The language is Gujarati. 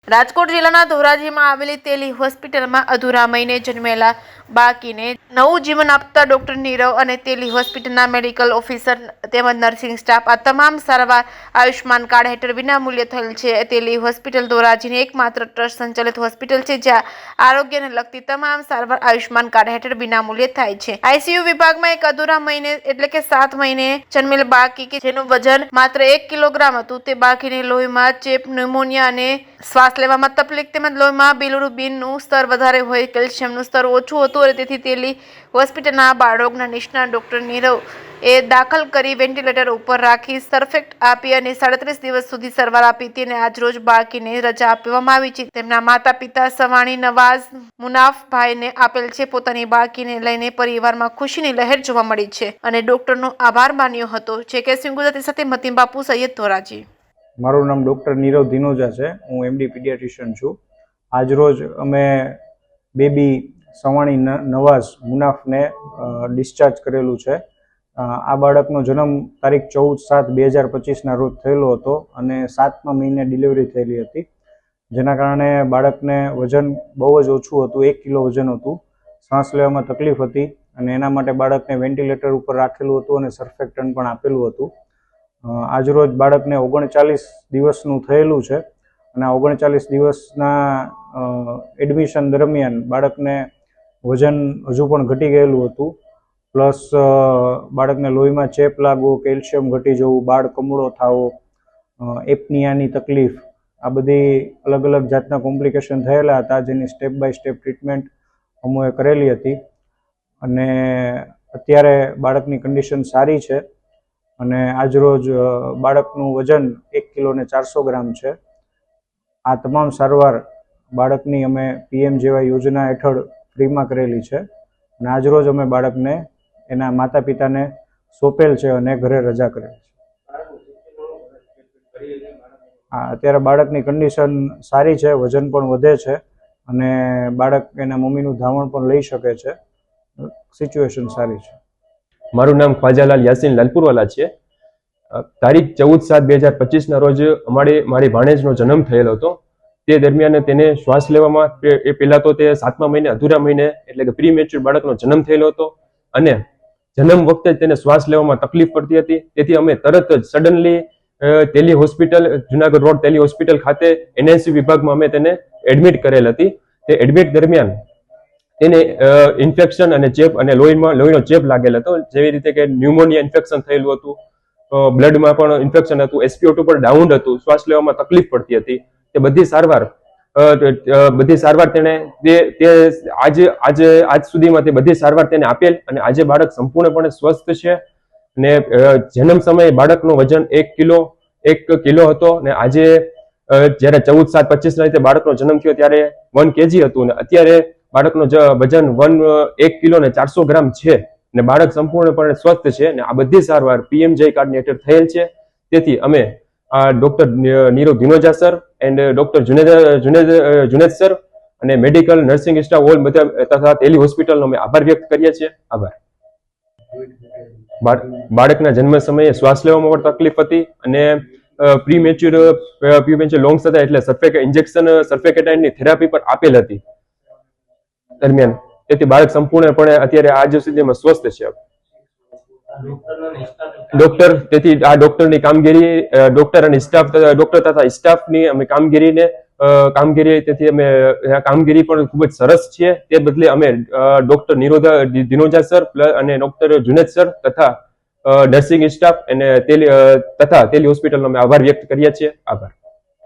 રાજકોટ જિલ્લાના ધોરાજીમાં આવેલી તેલી હોસ્પિટલમાં અધૂરા મહિને જન્મેલા બાળકીને નવું જીવન આપતા ડોક્ટર નીરવ અને તેલી હોસ્પિટલના મેડિકલ ઓફિસર તેમજ નર્સિંગ સ્ટાફ આ તમામ સારવાર આયુષ્માન કાર્ડ હેઠળ વિનામૂલ્યે થયેલ છે। તેલી હોસ્પિટલ ધોરાજીની એકમાત્ર ટ્રસ્ટ સંચાલિત હોસ્પિટલ છે જ્યાં આરોગ્યને લગતી તમામ સારવાર આયુષ્માન કાર્ડ હેઠળ વિનામૂલ્યે થાય છે। આઈસીયુ વિભાગમાં એક અધૂરા મહિને એટલે કે 7 મહિને જન્મેલ બાળકી કે જેનું વજન માત્ર 1 કિલોગ્રામ હતું તે બાળકીને લોહીમાં ચેપ, ન્યુમોનિયા અને શ્વાસ લેવામાં તકલીફ તેમજ લોહીમાં બિલિરુબિનનું સ્તર વધારે હોય, કેલ્શિયમનું સ્તર ઓછું હતું અને તેથી તેલી હોસ્પિટલના બાળરોગના નિષ્ણાત ડોક્ટર નીરવ એ દાખલ કરી વેન્ટિલેટર ઉપર રાખી સરફેક્ટ આપી અને 37 દિવસ સુધી સારવાર આપી હતી અને આજરોજ બાળકીને રજા આપવામાં આવી છે। તેમના માતા પિતા સવાણી નવાઝ મુનાફભાઈને આપેલ છે। પોતાની બાળકીને લઈને પરિવારમાં ખુશીની લહેર જોવા મળી છે અને ડોક્ટરનો આભાર માન્યો હતો। જે સિંહ ગુજરાતી સાથે મતીમ બાપુ સૈયદ ધોરાજી। મારું નામ ડૉક્ટર નીરવ દિનોજા છે। હું એમડી પીડિયાટ્રિશિયન છું। આજરોજ અમે બેબી સવાણી નવાઝ મુનાફને ડિસ્ચાર્જ કરેલું છે। આ બાળકનો જન્મ તારીખ 14/7/2025ના રોજ થયેલો હતો અને 7મા મહિને ડિલિવરી થયેલી હતી, જેના કારણે બાળકને વજન બહુ જ ઓછું હતું, 1 કિલો વજન હતું, શ્વાસ લેવામાં તકલીફ હતી અને એના માટે બાળકને વેન્ટિલેટર ઉપર રાખેલું હતું અને સર્ફેક્ટન્ટ પણ આપેલું હતું। આજરોજ બાળકને 39 દિવસનું થયેલું છે અને 39 દિવસના એડમિશન દરમિયાન બાળકને વજન હજુ પણ ઘટી ગયેલું હતું, પ્લસ બાળકને લોહીમાં ચેપ લાગવો, કેલ્શિયમ ઘટી જવું, બાળ કમળો થવો, એપનિયાની તકલીફ, આ બધી અલગ અલગ જાતના કોમ્પ્લિકેશન થયેલા હતા, જેની સ્ટેપ બાય સ્ટેપ ટ્રીટમેન્ટ અમોએ કરેલી હતી અને અત્યારે બાળકની કન્ડિશન સારી છે અને આજરોજ બાળકનું વજન 1 કિલો ને 400 ગ્રામ છે। આ તમામ સારવાર બાળકની અમે પીએમજેવાય યોજના હેઠળ ફ્રીમાં કરેલી છે અને આજરોજ અમે બાળકને એના માતા પિતાને સોંપેલ છે અને ઘરે રજા કરેલ છે। અત્યારે બાળકની કન્ડિશન સારી છે, વજન પણ વધે છે અને બાળક એના મમ્મીનું ધાવણ પણ લઈ શકે છે, સિચ્યુએશન સારી છે। મારું નામ ખ્વાજાલાલ યાસીન લાલપુરવાલા છે। તારીખ 14/7/2025ના રોજ મારી ભાણેજનો જન્મ થયેલો હતો। તે દરમિયાન તેને શ્વાસ લેવામાં એ પહેલાં તો તે 7મા મહિને અધૂરા મહિને એટલે કે પ્રીમેચ્યોર બાળકનો જન્મ થયેલો હતો અને જન્મ વખતે તેને શ્વાસ લેવામાં તકલીફ પડતી હતી। તેથી અમે તરત જ સડનલી તેલી હોસ્પિટલ, જુનાગઢ રોડ તેલી હોસ્પિટલ ખાતે એનઆઈસી વિભાગમાં અમે તેને એડમિટ કરેલ હતી। તે એડમિટ દરમિયાન તેને ઇન્ફેક્શન અને ચેપ અને લોહીનો ચેપ લાગેલ હતો, જેવી રીતે કે ન્યુમોનિયા ઇન્ફેક્શન થયેલું હતું, બ્લડમાં પણ ઇન્ફેક્શન હતું, SpO2 પર ડાઉન હતું, શ્વાસ લેવામાં તકલીફ પડતી હતી। તે બધી સારવાર તેને આજ સુધીમાં તે બધી સારવાર તેને આપેલ અને આજે બાળક સંપૂર્ણપણે સ્વસ્થ છે અને જન્મ સમયે બાળકનું વજન 1 કિલો હતો અને આજે જ્યારે 14/7/25ના રીતે બાળકનો જન્મ થયો ત્યારે 1 kg હતું અને અત્યારે બાળકનું વજન 1 કિલો ને 400 ગ્રામ છે અને બાળક સંપૂર્ણપણે સ્વસ્થ છે અને આ બધી સારવાર પીએમજે કાર્ડ હેઠળ થયેલ છે। તેથી અમે doctor Nirav Dinoja sir and doctor Junaid sir અને મેડિકલ નર્સિંગ સ્ટાફ ઓલ બધા તથા તેલી હોસ્પિટલનો અમે આભાર વ્યક્ત કરીએ છીએ। આભાર। બાળકના જન્મ સમયે શ્વાસ લેવામાં પણ તકલીફ હતી અને પ્રીમેચ્યોર લોંગ હતા એટલે સર્ફેકેટાઇનની થેરાપી પણ આપેલ હતી દરમિયાન। તેથી બાળક સંપૂર્ણપણે અત્યારે આજ સુધીમાં સ્વસ્થ છે। તેથી આ ડોક્ટરની કામગીરી, ડોક્ટર અને સ્ટાફ, ડોક્ટર તથા સ્ટાફની અમે તેથી અમે કામગીરી પણ ખૂબ જ સરસ છે। તે બદલે અમે ડોક્ટર દિનોજા સર અને ડોક્ટર જુનેદ સર તથા નર્સિંગ સ્ટાફ અને તેલી હોસ્પિટલનો અમે આભાર વ્યક્ત કરીએ છીએ। આભાર।